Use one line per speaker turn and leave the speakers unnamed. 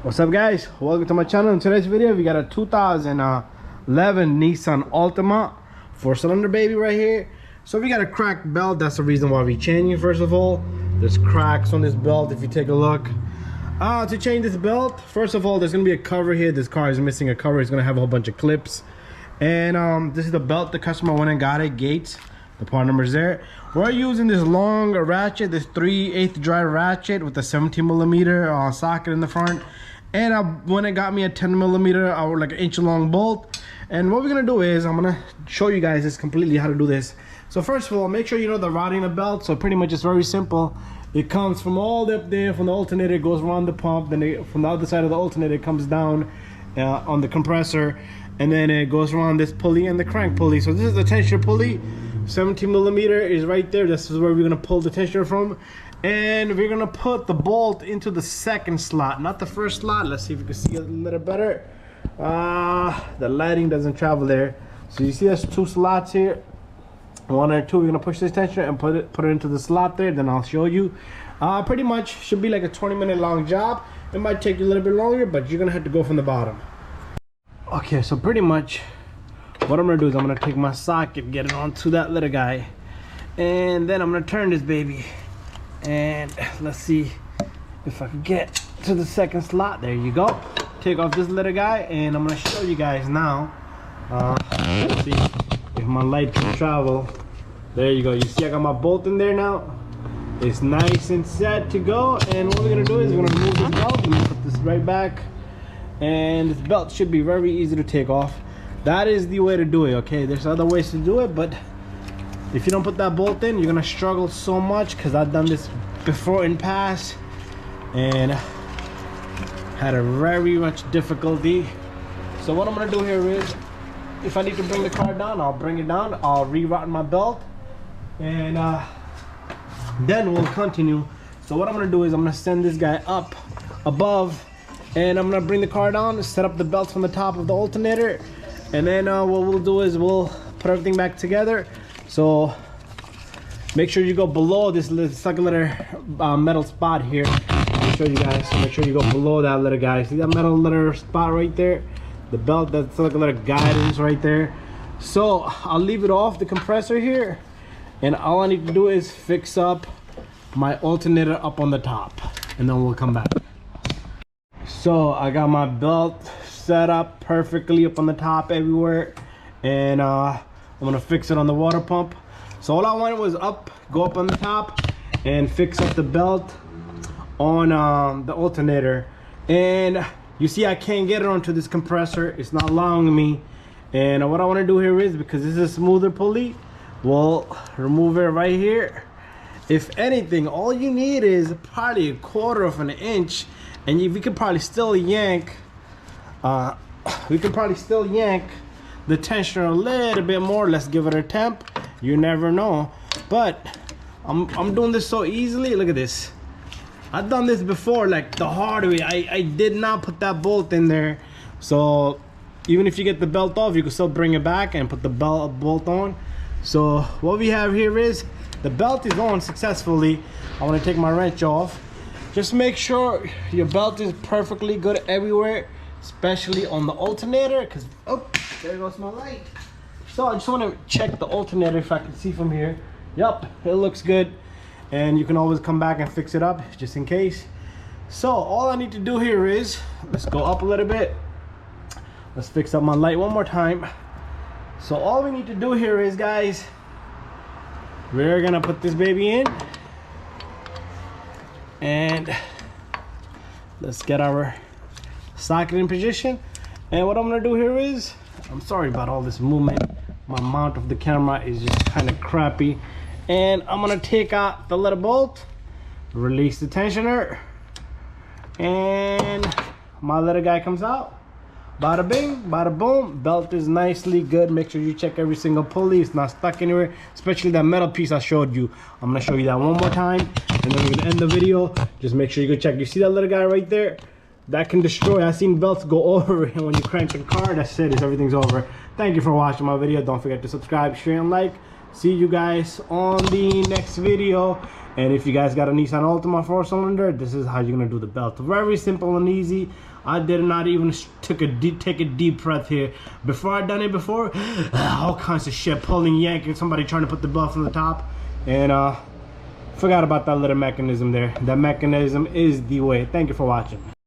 What's up, guys? Welcome to my channel. In today's video we got a 2011 Nissan Altima 4-cylinder baby right here. So we got a cracked belt. That's the reason why we changing. First of all, there's cracks on this belt. If you take a look, to change this belt, first of all, there's gonna be a cover here. This car is missing a cover. It's gonna have a whole bunch of clips, and this is the belt the customer went and got it. Gates, the part number's there. We're using this long ratchet, this 3/8 drive ratchet with a 17mm socket in the front, and I went and got me a 10mm or like an inch long bolt. And what we're gonna do is I'm gonna show you guys this completely how to do this. So first of all, make sure you know the routing of the belt. So pretty much it's very simple. It comes from all the up there from the alternator, it goes around the pump, then from the other side of the alternator it comes down on the compressor, and then it goes around this pulley and the crank pulley. So this is the tensioner pulley. 17mm is right there. This is where we're gonna pull the tensioner from, and we're gonna put the bolt into the second slot, not the first slot. Let's see if you can see a little better. The lighting doesn't travel there. So you see there's two slots here, one or two. We're gonna push this tensioner and put it into the slot there, then I'll show you. Pretty much should be like a 20-minute long job. It might take you a little bit longer, but you're gonna have to go from the bottom. Okay, so pretty much what I'm gonna do is I'm gonna take my socket, get it onto that little guy, and then I'm gonna turn this baby, and let's see if I can get to the second slot. There you go. Take off this little guy, and I'm gonna show you guys now. Let's see if my light can travel. There you go. You see I got my bolt in there now. It's nice and set to go, and what we're gonna do is we're gonna remove this belt. I'm gonna put this right back, and this belt should be very easy to take off. That is the way to do it. Okay, there's other ways to do it, but if you don't put that bolt in, you're gonna struggle so much, because I've done this before in past and had a very much difficulty. So what I'm gonna do here is, if I need to bring the car down, I'll bring it down. I'll reroute my belt, and then we'll continue. So what I'm gonna do is I'm gonna send this guy up above, and I'm gonna bring the car down, set up the belts from the top of the alternator, and then what we'll do is we'll put everything back together. So make sure you go below this second little metal spot here. I'll show you guys. So make sure you go below that little guy. See that metal little spot right there? The belt, that's like a little guidance right there. So I'll leave it off the compressor here, and all I need to do is fix up my alternator up on the top, and then we'll come back. So I got my belt set up perfectly up on the top everywhere, and I'm gonna fix it on the water pump. So all I wanted was go up on the top and fix up the belt on the alternator. And you see I can't get it onto this compressor. It's not allowing me. And what I want to do here is, because this is a smoother pulley, we'll remove it right here. If anything, all you need is probably 1/4 of an inch, and we could probably still yank the tensioner a little bit more. Let's give it a temp. You never know. But I'm doing this so easily. Look at this. I've done this before, like the hard way. I did not put that bolt in there. So even if you get the belt off, you can still bring it back and put the bolt on. So what we have here is the belt is on successfully. I want to take my wrench off. Just make sure your belt is perfectly good everywhere, especially on the alternator, because oh, there goes my light. So I just want to check the alternator if I can see from here. Yep, it looks good, and you can always come back and fix it up just in case. So all I need to do here is, let's go up a little bit. Let's fix up my light one more time. So all we need to do here is, guys, we're gonna put this baby in, and let's get our socket in position. And what I'm gonna do here is, I'm sorry about all this movement, my mount of the camera is just kind of crappy, and I'm gonna take out the little bolt, release the tensioner, and my little guy comes out. Bada bing, bada boom. Belt is nicely good. Make sure you check every single pulley. It's not stuck anywhere, especially that metal piece I showed you. I'm gonna show you that one more time, and then we're gonna end the video. Just make sure you go check. You see that little guy right there? That can destroy. I've seen belts go over it, and when you crank the car, that's it. Everything's over. Thank you for watching my video. Don't forget to subscribe, share, and like. See you guys on the next video. And if you guys got a Nissan Altima 4-cylinder, this is how you're gonna do the belt. Very simple and easy. I did not even take a deep breath here. Before I done it before, all kinds of shit, pulling, yanking, somebody trying to put the belt on the top, and forgot about that little mechanism there. That mechanism is the way. Thank you for watching.